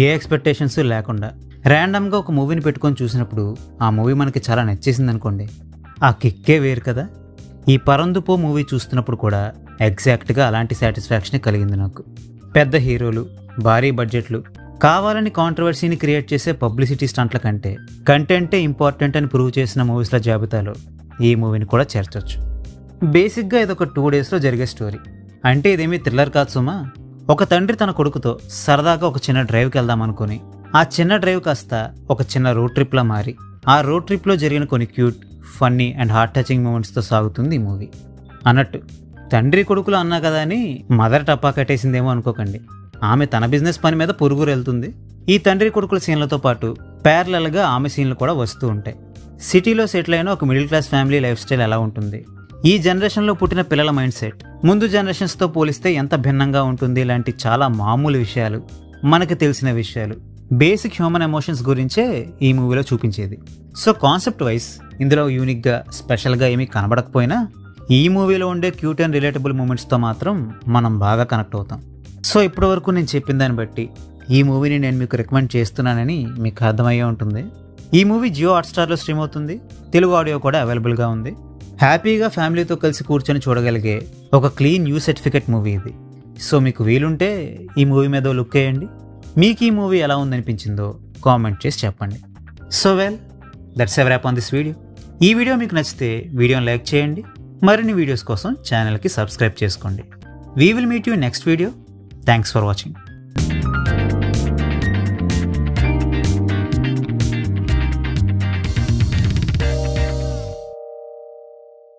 ఏ expectations లేకుండా ర్యాండమ్గా ఒక మూవీని పెట్టుకొని చూసినప్పుడు ఆ మూవీ మనకి చాలా నచ్చేసింది అనుకోండి, ఆ కిక్కే వేరు కదా. ఈ పరందుపో మూవీ చూస్తున్నప్పుడు కూడా ఎగ్జాక్ట్గా అలాంటి సాటిస్ఫాక్షన్ కలిగింది నాకు. పెద్ద హీరోలు, భారీ బడ్జెట్లు, కావాలని కాంట్రవర్సీని క్రియేట్ చేసే పబ్లిసిటీ స్టంట్ల కంటే కంటెంటే ఇంపార్టెంట్ అని ప్రూవ్ చేసిన మూవీస్ల జాబితాలో ఈ మూవీని కూడా చేర్చవచ్చు. బేసిక్గా ఇదొక 2 daysలో జరిగే స్టోరీ. అంటే ఇదేమీ థ్రిల్లర్ కాదు సుమా. ఒక తండ్రి తన కొడుకుతో సరదాగా ఒక చిన్న డ్రైవ్కి వెళ్దాం అనుకుని, ఆ చిన్న డ్రైవ్ కాస్త ఒక చిన్న రోడ్ ట్రిప్లా మారి, ఆ రోడ్ ట్రిప్లో జరిగిన కొన్ని cute, funny and heart touching మూమెంట్స్తో సాగుతుంది ఈ మూవీ. అన్నట్టు తండ్రి కొడుకులు అన్నా కదా అని మదర్ టపా కట్టేసిందేమో అనుకోకండి. ఆమె తన బిజినెస్ పని మీద పొరుగురు వెళ్తుంది. ఈ తండ్రి కొడుకుల సీన్లతో పాటు ప్యారలల్గా ఆమె సీన్లు కూడా వస్తూ ఉంటాయి. సిటీలో సెటిల్ అయిన ఒక middle class family life style ఎలా ఉంటుంది, ఈ జనరేషన్లో పుట్టిన పిల్లల మైండ్ సెట్ ముందు జనరేషన్స్తో పోలిస్తే ఎంత భిన్నంగా ఉంటుంది, ఇలాంటి చాలా మామూలు విషయాలు, మనకు తెలిసిన విషయాలు, బేసిక్ హ్యూమన్ ఎమోషన్స్ గురించే ఈ మూవీలో చూపించేది. సో కాన్సెప్ట్ వైజ్ ఇందులో యూనిక్గా, స్పెషల్గా ఏమీ కనబడకపోయినా ఈ మూవీలో ఉండే క్యూట్ అండ్ రిలేటబుల్ మూమెంట్స్తో మాత్రం మనం బాగా కనెక్ట్ అవుతాం. సో ఇప్పటి వరకు నేను చెప్పిన దాన్ని బట్టి ఈ మూవీని నేను మీకు రికమెండ్ చేస్తున్నానని మీకు అర్థమయ్యే ఉంటుంది. ఈ మూవీ జియో హాట్స్టార్లో స్ట్రీమ్ అవుతుంది. తెలుగు ఆడియో కూడా అవైలబుల్గా ఉంది. హ్యాపీగా ఫ్యామిలీతో కలిసి కూర్చొని చూడగలిగే ఒక క్లీన్ యూ సర్టిఫికేట్ మూవీ ఇది. సో మీకు వీలుంటే ఈ మూవీ మీద లుక్ వేయండి. మీకు ఈ మూవీ ఎలా ఉందనిపించిందో కామెంట్ చేసి చెప్పండి. So well, that's a rap on this video. ఈ వీడియో మీకు నచ్చితే వీడియోని లైక్ చేయండి. మరిన్ని వీడియోస్ కోసం ఛానల్కి సబ్స్క్రైబ్ చేసుకోండి. We will meet you next video. Thanks for watching.